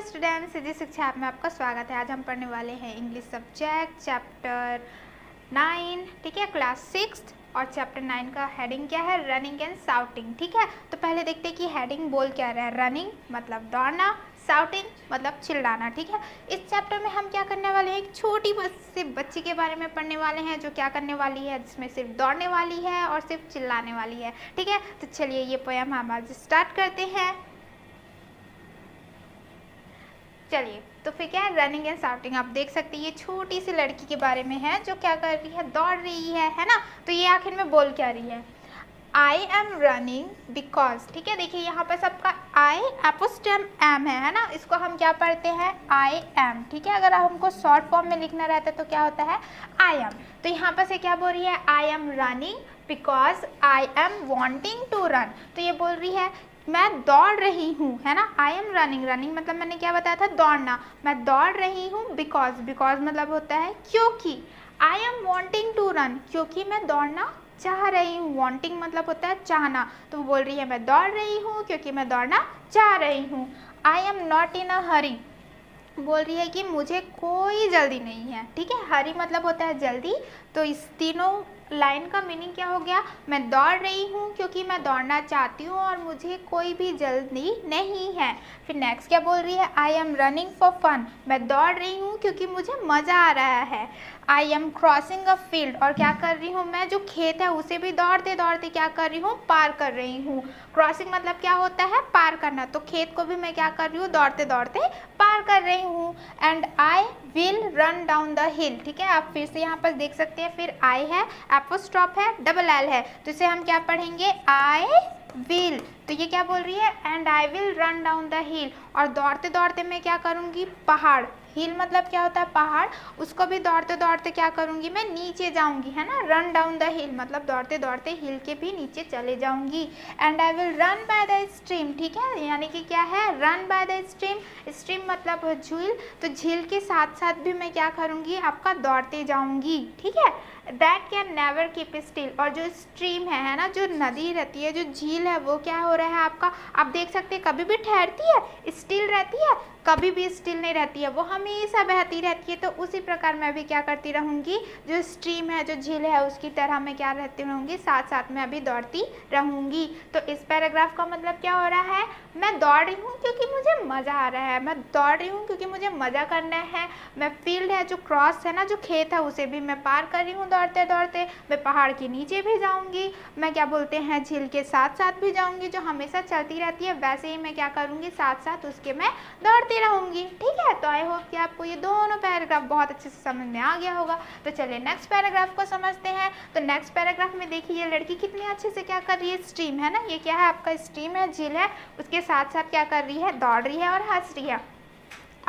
Students, सीधी शिक्षा app में आपका स्वागत है। आज हम पढ़ने वाले हैं इंग्लिश सब्जेक्ट चैप्टर 9, ठीक है, क्लास 6। और चैप्टर 9 का हेडिंग क्या है? Running and shouting. ठीक है, तो पहले देखते हैं कि हेडिंग बोल क्या रहा है। रनिंग मतलब दौड़ना, शाउटिंग मतलब चिल्लाना। ठीक है, इस चैप्टर में हम क्या करने वाले हैं, एक छोटी सी बच्ची के बारे में पढ़ने वाले हैं जो क्या करने वाली है, जिसमें सिर्फ दौड़ने वाली है और सिर्फ चिल्लाने वाली है। ठीक है, तो चलिए ये पोएम हम आज स्टार्ट करते हैं। चलिए, तो फिर क्या है, रनिंग एंड शाउटिंग। आप देख सकते हैं ये छोटी सी लड़की के बारे में है जो क्या कर रही है, दौड़ रही है ना। तो ये आखिर में बोल क्या रही है, आई एम रनिंग बिकॉज। ठीक है, देखिए यहाँ पर सबका आई एपोस्टेम एम है ना, इसको हम क्या पढ़ते हैं, आई एम। ठीक है, अगर हमको शॉर्ट फॉर्म में लिखना रहता है तो क्या होता है, आई एम। तो यहाँ पर से क्या बोल रही है, I am running because I am wanting to run. तो ये बोल रही है मैं दौड़ रही हूँ, है ना। आई एम रनिंग, रनिंग मतलब मैंने क्या बताया था, दौड़ना। मैं दौड़ रही हूँ बिकॉज, बिकॉज मतलब होता है क्योंकि। I am wanting to run, क्योंकि मैं दौड़ना चाह रही हूँ। वॉन्टिंग मतलब होता है चाहना, तो वो बोल रही है मैं दौड़ रही हूँ क्योंकि मैं दौड़ना चाह रही हूँ। आई एम नॉट इन अ हरी, बोल रही है कि मुझे कोई जल्दी नहीं है। ठीक है, हरी मतलब होता है जल्दी। तो इस तीनों लाइन का मीनिंग क्या हो गया, मैं दौड़ रही हूँ क्योंकि मैं दौड़ना चाहती हूँ और मुझे कोई भी जल्दी नहीं है। फिर नेक्स्ट क्या बोल रही है, I am running for fun, मैं दौड़ रही हूँ क्योंकि मुझे मज़ा आ रहा है। I M crossing a field, और क्या कर रही हूँ मैं, जो खेत है उसे भी दौड़ते दौड़ते क्या कर रही हूँ, पार कर रही हूँ। क्रॉसिंग मतलब क्या होता है, पार करना। तो खेत को भी मैं क्या कर रही हूँ, दौड़ते दौड़ते पार कर रही हूँ। And I will run down the हिल। ठीक है, आप फिर से यहाँ पर देख सकते हैं, फिर आई है, एपोस्ट्रॉफ है, डबल एल है, तो इसे हम क्या पढ़ेंगे, आई विल। तो ये क्या बोल रही है, and I will run down the हिल, और दौड़ते दौड़ते मैं क्या करूँगी, पहाड़। हिल मतलब क्या होता है, पहाड़, उसको भी दौड़ते दौड़ते क्या करूँगी, मैं नीचे जाऊँगी, है ना। रन डाउन द हिल मतलब दौड़ते दौड़ते हिल के भी नीचे चले जाऊँगी। And I will run by the stream. ठीक है, यानी कि क्या है, run by the stream. Stream मतलब झील, तो झील के साथ साथ भी मैं क्या करूँगी, आपका दौड़ते जाऊँगी। ठीक है, that can never keep still, और जो स्ट्रीम है ना, जो नदी रहती है, जो झील है, वो क्या हो रहा है आपका, आप देख सकते हैं कभी भी ठहरती है, स्टिल रहती है, कभी भी स्टिल नहीं रहती है, वो हमेशा बहती रहती है। तो उसी प्रकार मैं भी क्या करती रहूँगी, जो स्ट्रीम है, जो झील है, उसकी तरह मैं क्या रहती रहूँगी, साथ साथ में अभी दौड़ती रहूँगी। तो इस पैराग्राफ का मतलब क्या हो रहा है, मैं दौड़ रही हूँ क्योंकि मुझे मज़ा आ रहा है, मैं दौड़ रही हूँ क्योंकि मुझे मज़ा करना है। मैं फील्ड है, जो क्रॉस है ना, जो खेत है, उसे भी मैं पार कर रही हूँ दौड़ते दौड़ते। मैं पहाड़ के नीचे भी जाऊँगी, मैं क्या बोलते हैं, झील के साथ साथ भी जाऊँगी, जो हमेशा चलती रहती है, वैसे ही मैं क्या करूँगी, साथ साथ उसके मैं दौड़ती रहूँगी। ठीक है, तो आई होप कि आपको ये दोनों पैराग्राफ बहुत अच्छे से समझ में आ गया होगा। तो चलिए नेक्स्ट पैराग्राफ को समझते हैं। तो नेक्स्ट पैराग्राफ में देखिए ये लड़की कितनी अच्छे से क्या कर रही है, स्ट्रीम है ना, ये क्या है आपका, स्ट्रीम है, झील है, उसके साथ साथ क्या कर रही है, दौड़ रही है और हंस रही है।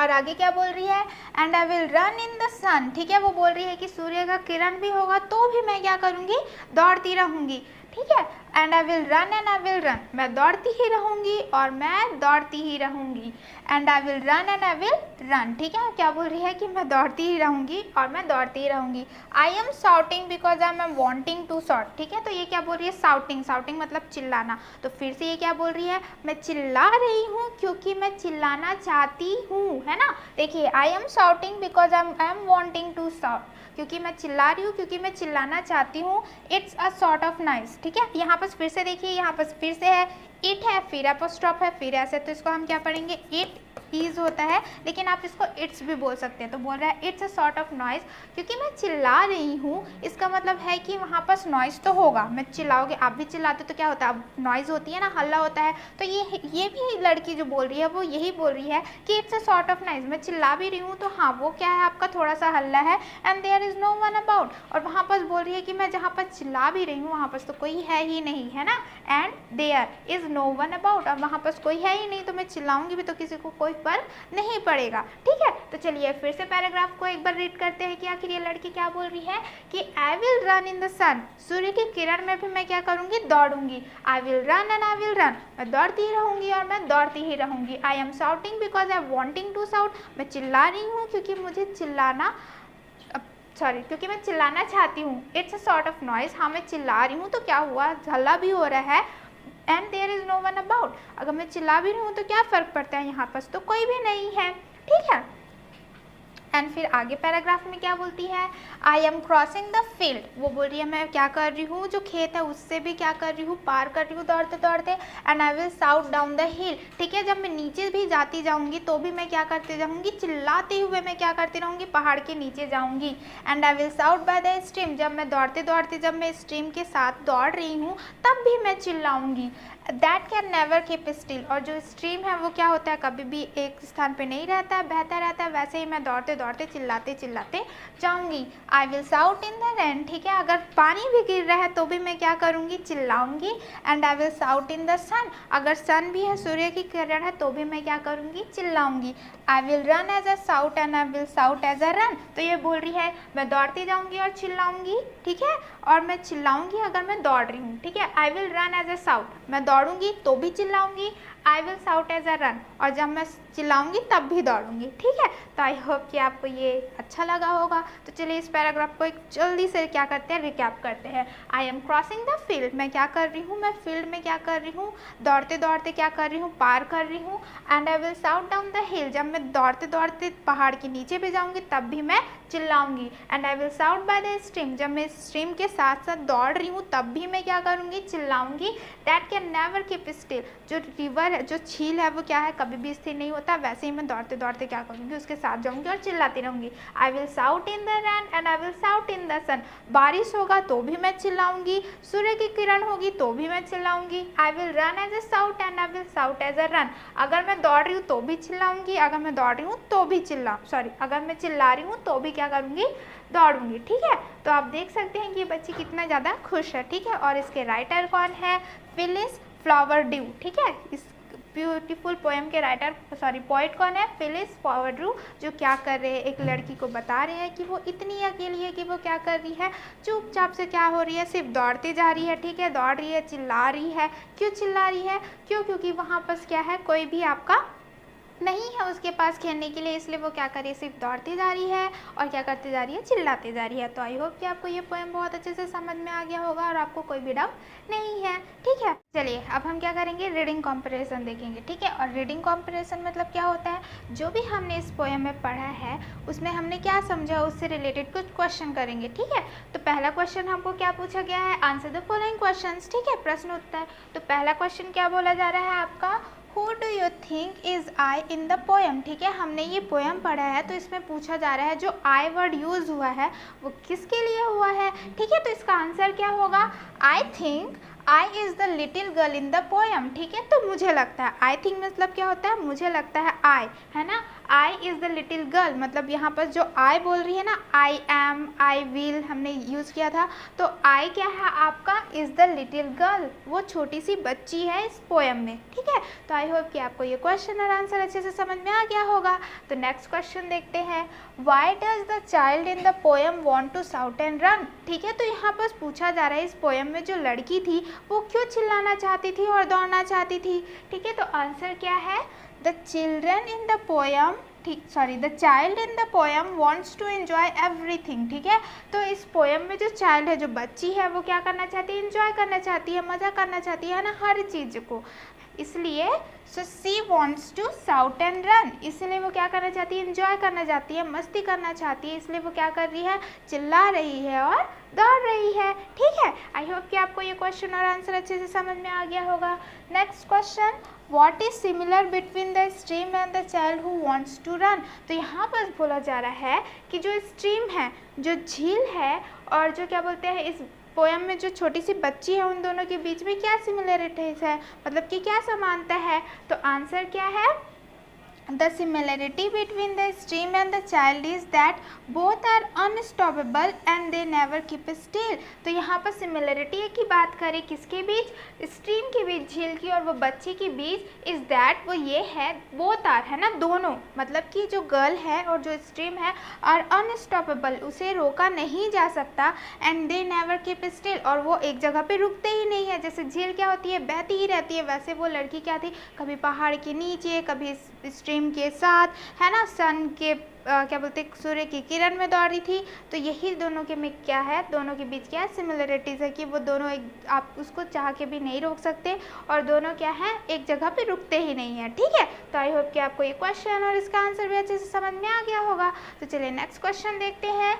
और आगे क्या बोल रही है, and I will run in the sun. ठीक है, वो बोल रही है कि सूर्य का किरण भी होगा तो भी मैं क्या करूँगी, दौड़ती रहूँगी। ठीक है, and I will run and I will run, मैं दौड़ती ही रहूँगी और मैं दौड़ती ही रहूँगी। And I will run and I will run. ठीक है, क्या बोल रही है कि मैं दौड़ती ही रहूँगी और मैं दौड़ती ही रहूँगी। I am shouting because I am wanting to shout. ठीक है, तो ये क्या बोल रही है, शाउटिंग, शाउटिंग मतलब चिल्लाना। तो फिर से ये क्या बोल रही है, मैं चिल्ला रही हूँ क्योंकि मैं चिल्लाना चाहती हूँ, है ना। देखिए, I am shouting because I am wanting to shout, क्योंकि मैं चिल्ला रही हूँ क्योंकि मैं चिल्लाना चाहती हूँ। It's a sort of nice. ठीक है, यहाँ पर फिर से देखिए, यहाँ पर फिर से है, इट है, फिर एपोस्ट्रॉफ है, फिर ऐसे, तो इसको हम क्या पढ़ेंगे, इट इज होता है, लेकिन आप इसको इट्स भी बोल सकते हैं। तो बोल रहा है it's a sort of noise, क्योंकि मैं चिल्ला रही हूँ, इसका मतलब है कि वहाँ पास नॉइज तो होगा। मैं चिल्लाओगे, आप भी चिल्लाते तो क्या होता है, नॉइज होती है ना, हल्ला होता है। तो ये भी लड़की जो बोल रही है वो यही बोल रही है कि it's a sort of noise, मैं चिल्ला भी रही हूँ तो हाँ, वो क्या है आपका, थोड़ा सा हल्ला है। And there is no one about, और वहाँ पर बोल रही है कि मैं जहाँ पर चिल्ला भी रही हूँ वहाँ पर तो कोई है ही नहीं, है ना। And there is no one about, और वहाँ पर कोई है ही नहीं, तो मैं चिल्लाऊंगी भी तो किसी को कोई फर्क नहीं पड़ेगा। ठीक है, तो चलिए फिर से पैराग्राफ को एक बार रीड करते हैं कि आखिर ये लड़की क्या बोल रही है, कि I will run in the sun, सूर्य की किरण में भी मैं क्या करूँगी, दौड़ूंगी। I will run and I will run, मैं दौड़ती ही रहूँगी और मैं दौड़ती ही रहूँगी। I am shouting because I am wanting to shout, मैं चिल्ला रही हूँ क्योंकि मुझे चिल्लाना, क्योंकि मैं चिल्लाना चाहती हूँ। It's a sort of noise, हाँ मैं चिल्ला रही हूँ तो क्या हुआ, हल्ला भी हो रहा है, and there is no one about. अगर मैं चिल्ला भी रही हूँ तो क्या फ़र्क पड़ता है, यहाँ पास तो कोई भी नहीं है, ठीक है। एंड फिर आगे पैराग्राफ में क्या बोलती है, I M crossing the field, वो बोल रही है मैं क्या कर रही हूँ, जो खेत है उससे भी क्या कर रही हूँ, पार कर रही हूँ दौड़ते दौड़ते। And I will shout down the हिल, ठीक है, जब मैं नीचे भी जाती जाऊँगी तो भी मैं क्या करते जाऊँगी, चिल्लाते हुए मैं क्या करती रहूँगी, पहाड़ के नीचे जाऊँगी। And I will shout by the stream, जब मैं दौड़ते दौड़ते जब मैं स्ट्रीम के साथ दौड़ रही हूँ तब भी मैं चिल्लाऊँगी। That can never keep still, और जो स्ट्रीम है वो क्या होता है, कभी भी एक स्थान पे नहीं रहता है, बहता रहता है, वैसे ही मैं दौड़ते दौड़ते चिल्लाते चिल्लाते जाऊंगी। आई will shout in the rain, ठीक है, अगर पानी भी गिर रहा है तो भी मैं क्या करूंगी, चिल्लाऊंगी। And I will shout in the sun, अगर सन भी है, सूर्य की किरण है, तो भी मैं क्या करूंगी, चिल्लाऊंगी। I will run as a shout and I will shout as a run, तो ये बोल रही है मैं दौड़ती जाऊंगी और चिल्लाऊंगी, ठीक है, और मैं चिल्लाऊंगी अगर मैं दौड़ रही हूँ, ठीक है। I will run as a shout, मैं दौड़ूंगी तो भी चिल्लाऊंगी। I will shout as a run, और जब मैं चिल्लाऊंगी तब भी दौड़ूंगी, ठीक है। तो आई होप कि आपको ये अच्छा लगा होगा। तो चलिए इस पैराग्राफ को एक जल्दी से क्या करते हैं, रिकैप करते हैं। I am crossing the field, मैं क्या कर रही हूँ, मैं फील्ड में क्या कर रही हूँ, दौड़ते दौड़ते क्या कर रही हूँ, पार कर रही हूँ। And I will shout down the हिल, जब मैं दौड़ते दौड़ते पहाड़ के नीचे भी जाऊँगी तब भी मैं चिल्लाऊंगी। And I will shout by the stream, जब मैं स्ट्रीम के साथ साथ दौड़ रही हूँ तब भी मैं क्या करूँगी, चिल्लाऊंगी। That can never keep still, जो रिवर है, जो झील है, वो क्या है, कभी भी स्थिर नहीं होता, वैसे ही मैं दौड़ते दौड़ते क्या करूँगी, उसके साथ जाऊँगी और चिल्लाती रहूँगी। I will shout in the rain and I will shout in the sun, बारिश होगा तो भी मैं चिल्लाऊंगी, सूर्य की किरण होगी तो भी मैं चिल्लाऊंगी। I will run as a shout and I will shout as a run, अगर मैं दौड़ रही हूँ तो भी चिल्लाऊंगी, अगर मैं दौड़ रही हूँ तो भी अगर मैं चिल्ला रही हूँ तो भी क्या करूँगी, दौड़ूंगी, ठीक है। तो आप देख सकते हैं कि ये बच्ची कितना ज़्यादा खुश है, ठीक है। और इसके राइटर कौन है, फिलिस फ्लावर ड्यू, ठीक है। इस ब्यूटीफुल पोएम के पोइट कौन है, फिलिस फ्लावर ड्यू, जो क्या कर रहे हैं, एक लड़की को बता रहे हैं कि वो इतनी अकेली है कि वो क्या कर रही है, चुपचाप से क्या हो रही है, सिर्फ दौड़ते जा रही है, ठीक है, दौड़ रही है, चिल्ला रही है। क्यों चिल्ला रही है, क्योंकि वहाँ पर क्या है, कोई भी आपका नहीं है उसके पास खेलने के लिए, इसलिए वो क्या कर रही है, सिर्फ दौड़ती जा रही है और क्या करती जा रही है, चिल्लाती जा रही है। तो आई होप कि आपको ये पोएम बहुत अच्छे से समझ में आ गया होगा और आपको कोई भी डाउट नहीं है, ठीक है। चलिए अब हम क्या करेंगे, रीडिंग कॉम्परिजन देखेंगे, ठीक है। और रीडिंग कॉम्परिजन मतलब क्या होता है, जो भी हमने इस पोएम में पढ़ा है उसमें हमने क्या समझा, उससे रिलेटेड कुछ क्वेश्चन करेंगे, ठीक है। तो पहला क्वेश्चन हमको क्या पूछा गया है, आंसर द फॉलोइंग क्वेश्चंस, ठीक है, प्रश्न उत्तर। तो पहला क्वेश्चन क्या बोला जा रहा है आपका, Who do you think is I in the poem, ठीक है। हमने ये पोएम पढ़ा है तो इसमें पूछा जा रहा है जो I वर्ड यूज हुआ है वो किसके लिए हुआ है, ठीक है। तो इसका आंसर क्या होगा, I think I is the little girl in the poem, ठीक है। तो मुझे लगता है, आई थिंक मतलब क्या होता है, मुझे लगता है, आई है ना, I is the little girl, मतलब यहाँ पर जो आई बोल रही है ना, आई एम, आई विल हमने यूज़ किया था, तो आई क्या है आपका, इज़ द लिटिल गर्ल, वो छोटी सी बच्ची है इस पोएम में, ठीक है। तो आई होप कि आपको ये क्वेश्चन और आंसर अच्छे से समझ में आ गया होगा। तो नेक्स्ट क्वेश्चन देखते हैं, why does the child in the poem want to shout and run, ठीक है। तो यहाँ पर पूछा जा रहा है इस पोएम में जो लड़की थी वो क्यों चिल्लाना चाहती थी और दौड़ना चाहती थी, ठीक है। तो आंसर क्या है, the children in the poem, the child in the poem wants to enjoy everything, ठीक है। तो इस पोएम में जो चाइल्ड है, जो बच्ची है, वो क्या करना चाहती है, एंजॉय करना चाहती है, मज़ा करना चाहती है ना, हर चीज़ को, इसलिए so she wants to shout and run, इसलिए वो क्या करना चाहती है, एंजॉय करना चाहती है, मस्ती करना चाहती है, इसलिए वो क्या कर रही है, चिल्ला रही है और दौड़ रही है, ठीक है। आई होप कि आपको ये क्वेश्चन और आंसर अच्छे से समझ में आ गया होगा। Next question, what is similar between the stream and the child who wants to run, तो यहाँ पर बोला जा रहा है कि जो स्ट्रीम है, जो झील है, और जो क्या बोलते हैं इस पोएम में जो छोटी सी बच्ची है, उन दोनों के बीच में क्या सिमिलरिटीज है, मतलब कि क्या समानता है। तो आंसर क्या है, The similarity between the stream and the child is that both are unstoppable and they never keep still। तो यहाँ पर सिमिलरिटी की बात करें किसके बीच, स्ट्रीम के बीच, झील की और वो बच्ची के बीच, इज दैट वो ये है, बोथ आर है ना, दोनों, मतलब कि जो गर्ल है और जो स्ट्रीम है आर अनस्टॉपेबल, उसे रोका नहीं जा सकता, and they never keep still, और वो एक जगह पे रुकते ही नहीं है। जैसे झील क्या होती है, बहती ही रहती है, वैसे वो लड़की क्या थी, कभी पहाड़ के नीचे, कभी स्ट्रीम फ्लेम के साथ, है ना, सन के क्या बोलते हैं, सूर्य की किरण में दौड़ रही थी। तो यही दोनों के में क्या है, दोनों के बीच क्या है, सिमिलरिटीज़ है कि वो दोनों एक, आप उसको चाह के भी नहीं रोक सकते और दोनों क्या है, एक जगह पे रुकते ही नहीं है। ठीक है, तो आई होप कि आपको ये क्वेश्चन और इसका आंसर भी अच्छे से समझ में आ गया होगा। तो चलिए नेक्स्ट क्वेश्चन देखते हैं।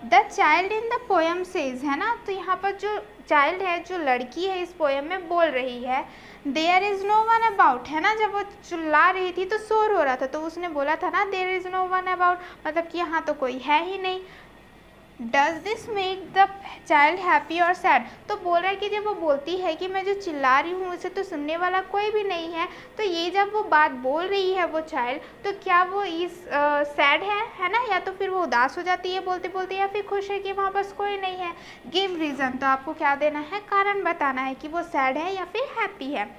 The child in the poem says, है ना, तो यहाँ पर जो चाइल्ड है, जो लड़की है, इस पोएम में बोल रही है there is no one about, है ना, जब वो चिल्ला रही थी तो शोर हो रहा था, तो उसने बोला था ना there is no one about, मतलब कि यहाँ तो कोई है ही नहीं। Does this make the child happy और सैड, तो बोल रहा है कि जब वो बोलती है कि मैं जो चिल्ला रही हूँ उसे तो सुनने वाला कोई भी नहीं है, तो ये जब वो बात बोल रही है वो चाइल्ड, तो क्या वो इस सैड है ना, या तो फिर वो उदास हो जाती है बोलते बोलते, या फिर खुश है कि वहाँ पास कोई नहीं है। गिव रीज़न, तो आपको क्या देना है, कारण बताना है कि वो सैड है या फिर हैप्पी है।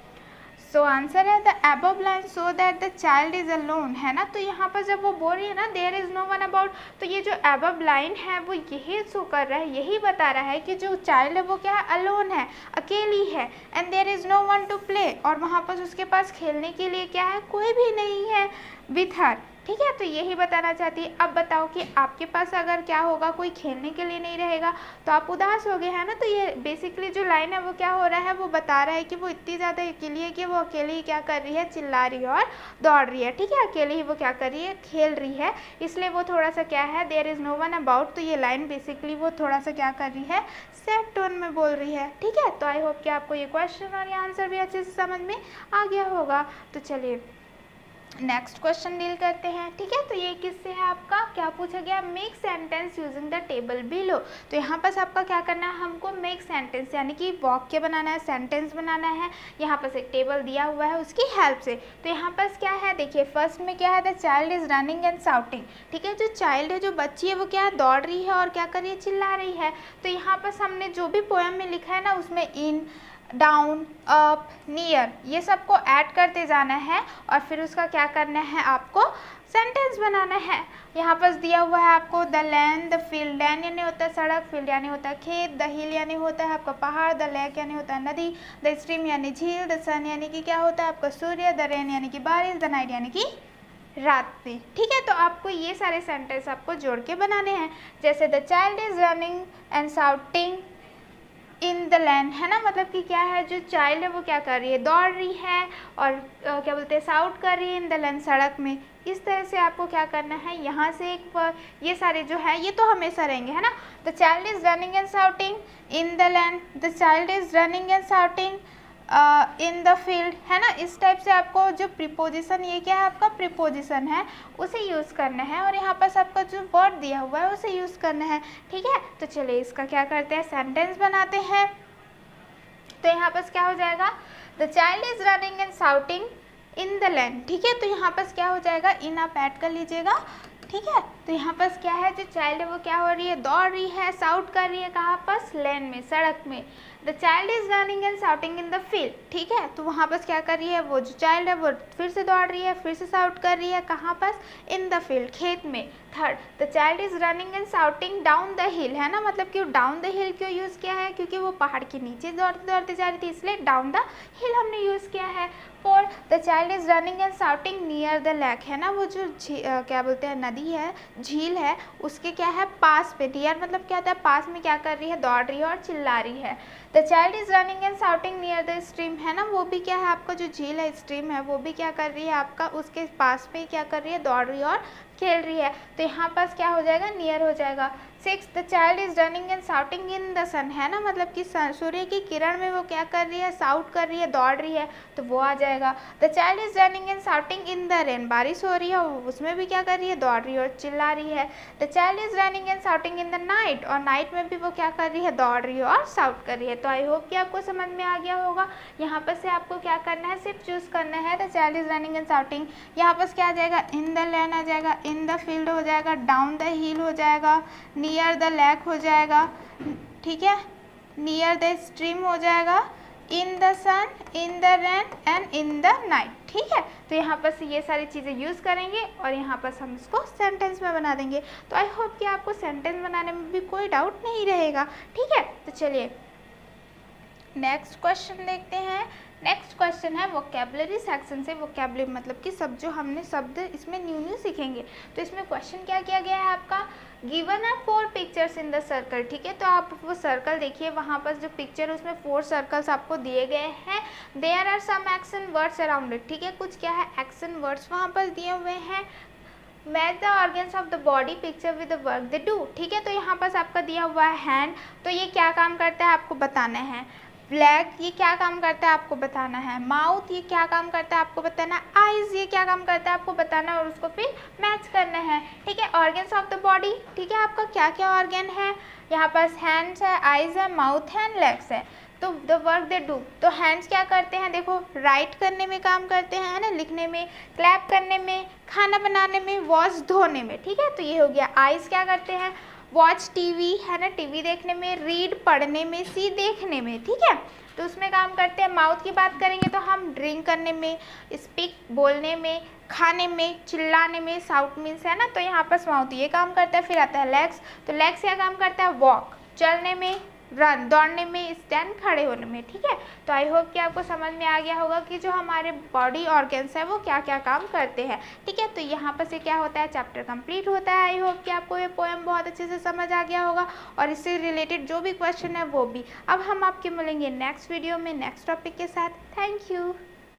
सो आंसर है the above line show that the child is alone, है ना, तो यहाँ पर जब वो बोल रही है ना there is no one about, तो ये जो अबव लाइन है वो यही शो कर रहा है, यही बता रहा है कि जो चाइल्ड है वो क्या है, अलोन है, अकेली है। And there is no one to play, और वहाँ पर उसके पास खेलने के लिए क्या है, कोई भी नहीं है विथ हर। ठीक है, तो यही बताना चाहती है। अब बताओ कि आपके पास अगर क्या होगा, कोई खेलने के लिए नहीं रहेगा तो आप उदास हो गए, है ना। तो ये बेसिकली जो लाइन है वो क्या हो रहा है, वो बता रहा है कि वो इतनी ज़्यादा अकेली है कि वो अकेली ही क्या कर रही है, चिल्ला रही है और दौड़ रही है। ठीक है, अकेले ही वो क्या कर रही है, खेल रही है, इसलिए वो थोड़ा सा क्या है, there is no one about, तो ये लाइन बेसिकली वो थोड़ा सा क्या कर रही है, सैड टोन में बोल रही है। ठीक है, तो आई होप कि आपको ये क्वेश्चन और ये आंसर भी अच्छे से समझ में आ गया होगा। तो चलिए नेक्स्ट क्वेश्चन डील करते हैं। ठीक है, तो ये किससे है, आपका क्या पूछा गया, make sentence using the table below. तो यहाँ पर आपका क्या करना है, हमको मेक सेंटेंस यानी कि वाक्य बनाना है, सेंटेंस बनाना है। यहाँ पर एक टेबल दिया हुआ है उसकी हेल्प से। तो यहाँ पर क्या है, देखिए फर्स्ट में क्या है, the child is running and shouting. ठीक है, जो चाइल्ड है, जो बच्ची है, वो क्या है, दौड़ रही है और क्या कर रही है, चिल्ला रही है। तो यहाँ पर हमने जो भी पोएम में लिखा है ना, उसमें इन, डाउन, अप, नियर, ये सबको ऐड करते जाना है और फिर उसका क्या करना है, आपको सेंटेंस बनाना है। यहाँ पर दिया हुआ है आपको the land, the field, land यानी होता है सड़क, फील्ड यानी होता है खेत, द हिल यानी होता है आपका पहाड़, द लेक यानी होता है नदी, द स्ट्रीम यानी झील, द सन यानी कि क्या होता है आपका सूर्य, द रेन यानी कि बारिश, द नाइट यानी कि रात में। ठीक है, तो आपको ये सारे सेंटेंस आपको जोड़ के बनाने हैं। जैसे the child is running and shouting in the land, है ना, मतलब कि क्या है, जो चाइल्ड है वो क्या कर रही है, दौड़ रही है और क्या बोलते हैं, शाउट कर रही है इन द लैंड, सड़क में। इस तरह से आपको क्या करना है, यहाँ से एक ये सारे जो है ये तो हमेशा रहेंगे, है ना। The child is running and shouting in the land, the child is running and shouting in the field, है ना। इस टाइप से आपको जो प्रीपोजिशन, ये क्या है आपका प्रीपोजिशन है, उसे यूज़ करना है और यहाँ पर आपका जो वर्ड दिया हुआ है उसे यूज़ करना है। ठीक है, तो चलिए इसका क्या करते हैं, सेंटेंस बनाते हैं। तो यहाँ पर क्या हो जाएगा, the child is running and shouting in the land. ठीक है, तो यहाँ पर क्या हो जाएगा, इन आप ऐड कर लीजिएगा। ठीक है, तो यहाँ पर क्या है, जो चाइल्ड है वो क्या हो रही है, दौड़ रही है, शाउट कर रही है, कहाँ पर, लैंड में, सड़क में। The child is running and shouting in the field. ठीक है, तो वहाँ पर क्या कर रही है, वो जो चाइल्ड है वो फिर से दौड़ रही है, फिर से शाउट कर रही है, कहाँ पर, इन द फील्ड, खेत में। Third, the child is running and shouting down the हिल, है ना, मतलब कि डाउन द हिल क्यों यूज़ किया है, क्योंकि वो पहाड़ के नीचे दौड़ते दौड़ते जा रही थी, इसलिए डाउन द हिल हमने यूज़ किया है। Four, the child is running and shouting near the lake, है ना, वो जो क्या बोलते हैं, नदी है, झील है, उसके क्या है, पास पे। नियर मतलब क्या होता है, पास में क्या कर रही है, दौड़ रही है और चिल्ला रही है। The child is running and shouting near the stream, है ना, वो भी क्या है आपका, जो झील है, स्ट्रीम है, वो भी क्या कर रही है आपका, उसके पास में क्या कर रही है, दौड़ रही है और खेल रही है। तो यहाँ पास क्या हो जाएगा, नियर हो जाएगा। Six, the child is running and shouting in the sun, है ना, मतलब कि सूर्य की किरण में वो क्या कर रही है, शाउट कर रही है, दौड़ रही है, तो वो आ जाएगा। The child is running and shouting in the rain, बारिश हो रही है, उसमें भी क्या कर रही है, दौड़ रही है और चिल्ला रही है। The child is running and shouting in the night, और नाइट में भी वो क्या कर रही है, दौड़ रही है और शाउट कर रही है। तो आई होप कि आपको समझ में आ गया होगा। यहाँ पर से आपको क्या करना है, सिर्फ चूज़ करना है the child is running and shouting. यहाँ पर क्या आ जाएगा, इन द लैंड आ जाएगा, इन द फील्ड हो जाएगा, डाउन द हिल हो जाएगा, नियर द लेक हो जाएगा, ठीक है, नियर द स्ट्रीम हो जाएगा, in the sun, in the rain and in the night. ठीक है, तो यहाँ पर से ये सारी चीज़ें यूज़ करेंगे और यहाँ पर हम इसको सेंटेंस में बना देंगे। तो आई होप कि आपको सेंटेंस बनाने में भी कोई डाउट नहीं रहेगा। ठीक है, तो चलिए नेक्स्ट क्वेश्चन देखते हैं। नेक्स्ट क्वेश्चन है वोकेबलरी सेक्शन से। वोकेबलरी मतलब कि सब जो हमने शब्द इसमें न्यू सीखेंगे। तो इसमें क्वेश्चन क्या किया गया है आपका, given are 4 pictures in the circle. ठीक है, तो आप वो सर्कल देखिए, वहाँ पर जो पिक्चर है उसमें 4 सर्कल्स आपको दिए गए हैं। There are some action words around it. ठीक है, कुछ क्या है, एक्शन वर्ड्स वहाँ पर दिए हुए हैं। Match the organs of the body picture with the work they do. ठीक है, तो यहाँ पर आपका दिया हुआ है हैंड, तो ये क्या काम करता है आपको बताना है। लेग, ये क्या काम करता है आपको बताना है। माउथ, ये क्या काम करता है आपको बताना है। आइज, ये क्या काम करता है आपको बताना है और उसको फिर मैच करना है। ठीक है, ऑर्गन्स ऑफ द बॉडी, ठीक है, आपका क्या क्या ऑर्गन है, यहाँ पास हैंड्स है, आइज है, माउथ है, लेग्स है। तो द वर्क दे डू, तो हैंड्स क्या करते हैं, देखो राइट करने में काम करते हैं, है ना, लिखने में, क्लैप करने में, खाना बनाने में, वॉश धोने में। ठीक है, तो ये हो गया। आइज क्या करते हैं, वॉच टीवी, है ना, टीवी देखने में, रीड पढ़ने में, सी देखने में। ठीक है, तो उसमें काम करते हैं। माउथ की बात करेंगे तो हम ड्रिंक करने में, स्पीक बोलने में, खाने में, चिल्लाने में, साउट मीन्स, है ना, तो यहाँ पर माउथ ये काम करता है। फिर आता है लेग्स, तो लेग्स क्या काम करता है, वॉक चलने में, रन दौड़ने में, स्टैंड खड़े होने में। ठीक है, तो आई होप कि आपको समझ में आ गया होगा कि जो हमारे बॉडी ऑर्गन्स है वो क्या क्या काम करते हैं। ठीक है, तो यहाँ पर से क्या होता है, चैप्टर कंप्लीट होता है। आई होप कि आपको ये पोएम बहुत अच्छे से समझ आ गया होगा और इससे रिलेटेड जो भी क्वेश्चन है वो भी। अब हम आपके मिलेंगे नेक्स्ट वीडियो में नेक्स्ट टॉपिक के साथ। Thank you.